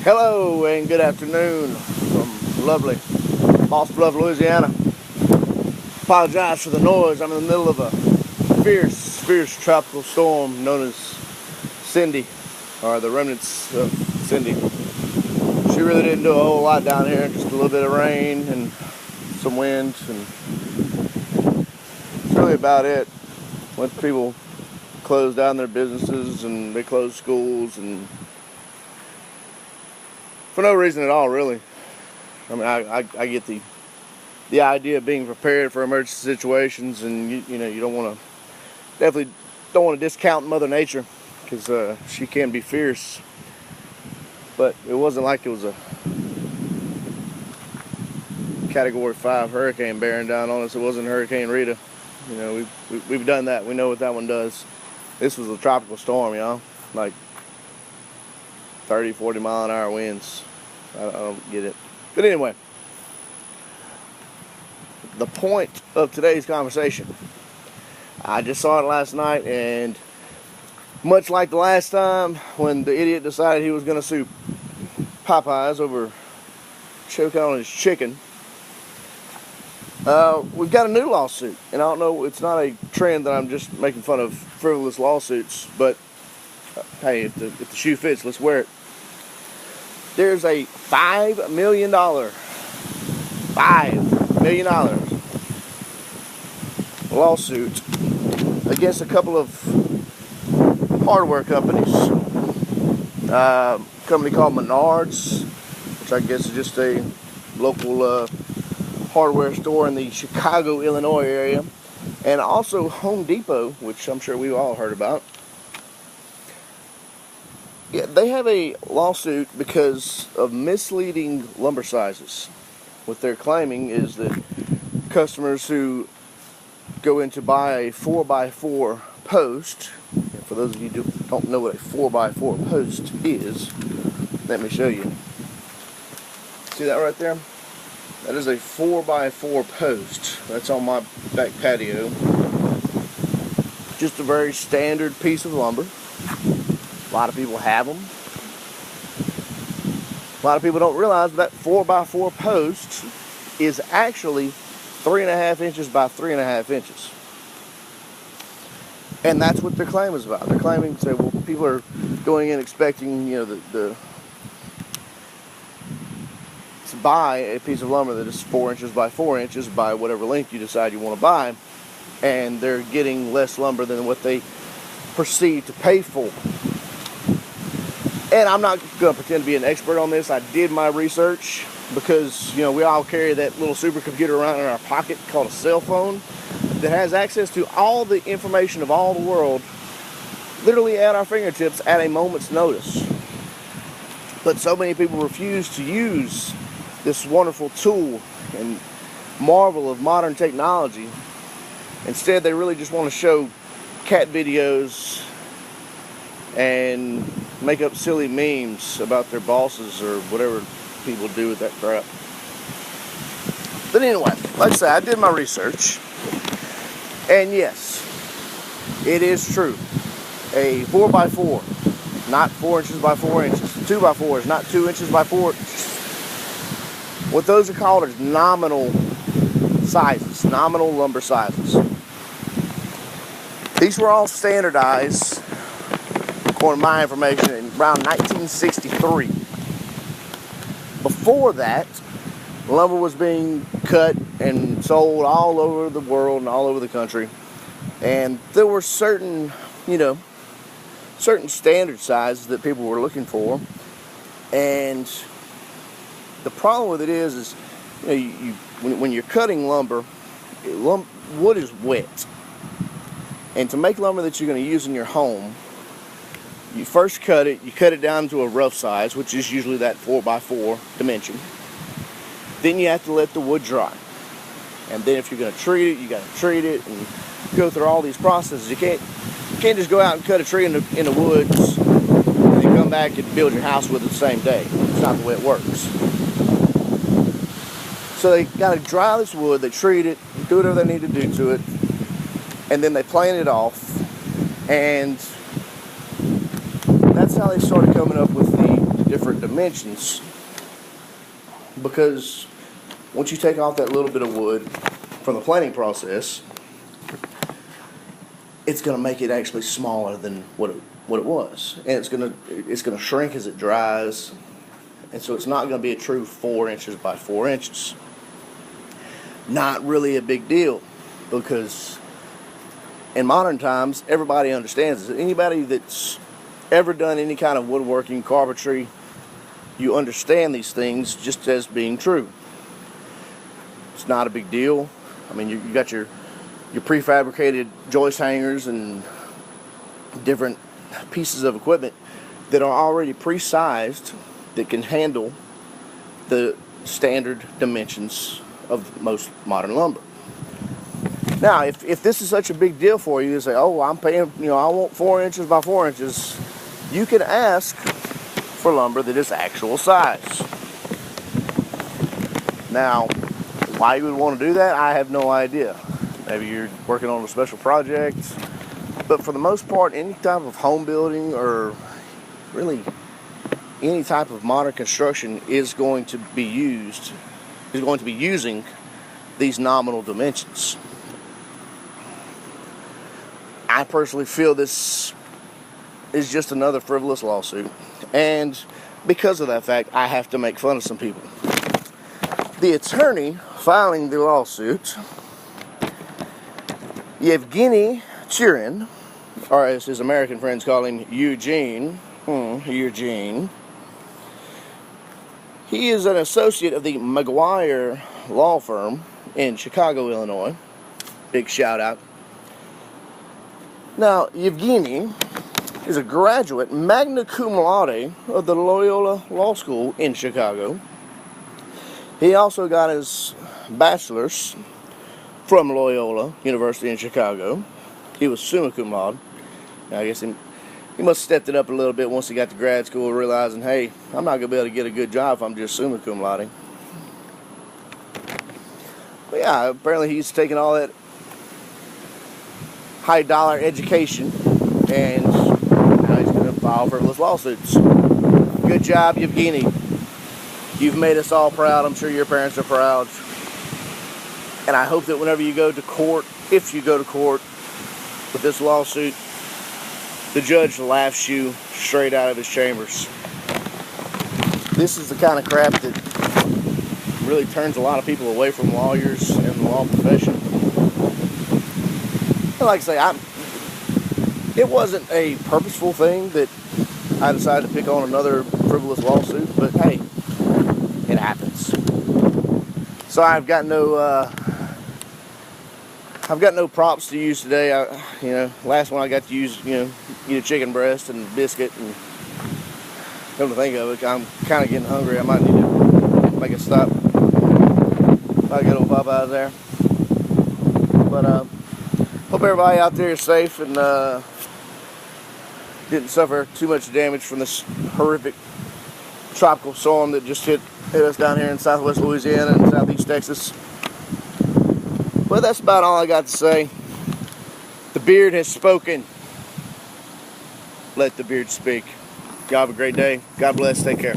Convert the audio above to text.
Hello and good afternoon from lovely Moss Bluff, Louisiana. Apologize for the noise. I'm in the middle of a fierce tropical storm known as Cindy, or the remnants of Cindy. She really didn't do a whole lot down here, just a little bit of rain and some wind, and that's really about it. Once people closed down their businesses and they closed schools, and for no reason at all, really. I mean, I get the idea of being prepared for emergency situations, and you definitely don't want to discount Mother Nature, because she can be fierce. But it wasn't like it was a Category 5 hurricane bearing down on us. It wasn't Hurricane Rita. You know, we've done that. We know what that one does. This was a tropical storm, y'all. Like 30, 40 mile an hour winds. I don't get it. But anyway, the point of today's conversation, I just saw it last night, and much like the last time when the idiot decided he was going to sue Popeyes over choking on his chicken, we've got a new lawsuit. And I don't know, it's not a trend that I'm just making fun of frivolous lawsuits, but hey, if the shoe fits, let's wear it. There's a $5 million lawsuit against a couple of hardware companies. A company called Menards, which I guess is just a local hardware store in the Chicago, Illinois area, and also Home Depot, which I'm sure we've all heard about. Yeah, they have a lawsuit because of misleading lumber sizes. What they're claiming is that customers who go in to buy a 4x4 post, and for those of you who don't know what a 4x4 post is, let me show you. See that right there? That is a 4x4 post. That's on my back patio. Just a very standard piece of lumber. A lot of people have them. A lot of people don't realize that 4x4 post is actually 3.5 inches by 3.5 inches. And that's what their claim is about. They're claiming to say, well, people are going in expecting, to buy a piece of lumber that is 4 inches by 4 inches by whatever length you decide you want to buy, and they're getting less lumber than what they perceive to pay for. And I'm not going to pretend to be an expert on this. I did my research because, we all carry that little supercomputer around in our pocket called a cell phone that has access to all the information of all the world literally at our fingertips at a moment's notice. But so many people refuse to use this wonderful tool and marvel of modern technology. Instead, they really just want to show cat videos and make up silly memes about their bosses or whatever people do with that crap. But anyway, like I said, I did my research, and yes, it is true. A 4x4, not 4 inches by 4 inches. 2x4 is not 2 inches by 4 inches. What those are called is nominal sizes, nominal lumber sizes. These were all standardized, according to my information, in around 1963. Before that, lumber was being cut and sold all over the world and all over the country. And there were certain standard sizes that people were looking for. And the problem with it is when you're cutting lumber, wood is wet. And to make lumber that you're going to use in your home, you first cut it down to a rough size, which is usually that 4x4 dimension. Then you have to let the wood dry. And then if you're going to treat it, you got to treat it and go through all these processes. You can't just go out and cut a tree in the woods and then come back and build your house with it the same day. It's not the way it works. So they got to dry this wood, they treat it, do whatever they need to do to it, and then they plane it off. And that's how they started coming up with the different dimensions, because once you take off that little bit of wood from the planing process, it's going to make it actually smaller than what it was, and it's going to shrink as it dries, and so it's not going to be a true 4 inches by 4 inches. Not really a big deal, because in modern times everybody understands this. Anybody that's ever done any kind of woodworking, carpentry, you understand these things just as being true. It's not a big deal. I mean, you got your prefabricated joist hangers and different pieces of equipment that are already pre-sized that can handle the standard dimensions of most modern lumber. Now, if this is such a big deal for you, you say, oh, I'm paying, I want 4 inches by 4 inches, you can ask for lumber that is actual size. Now, why you would want to do that, I have no idea. Maybe you're working on a special project, but for the most part, any type of home building or really any type of modern construction is going to be using these nominal dimensions. I personally feel this is just another frivolous lawsuit, and because of that fact, I have to make fun of some people. The attorney filing the lawsuit, Yevgeny Churin, or as his American friends call him, Eugene. Eugene. He is an associate of the McGuire law firm in Chicago, Illinois. Big shout out. Now, Yevgeny is a graduate magna cum laude of the Loyola Law School in Chicago. He also got his bachelor's from Loyola University in Chicago. He was summa cum laude. Now, I guess he must have stepped it up a little bit once he got to grad school, realizing, hey, I'm not going to be able to get a good job if I'm just summa cum laude. But yeah, apparently he's taken all that high dollar education and now he's going to file frivolous lawsuits. Good job, Yevgeny. You've made us all proud. I'm sure your parents are proud. And I hope that whenever you go to court, if you go to court with this lawsuit, the judge laughs you straight out of his chambers. This is the kind of crap that really turns a lot of people away from lawyers and the law profession. And like I say, it wasn't a purposeful thing that I decided to pick on another frivolous lawsuit, but hey, it happens. So I've got no props to use today. Last one I got to use, eat a chicken breast and a biscuit, and come to think of it, I'm kind of getting hungry. I might need to make a stop. Might get a little Popeyes there. But hope everybody out there is safe and didn't suffer too much damage from this horrific tropical storm that just hit us down here in southwest Louisiana and southeast Texas. Well, that's about all I got to say. The beard has spoken. Let the beard speak. Y'all have a great day. God bless. Take care.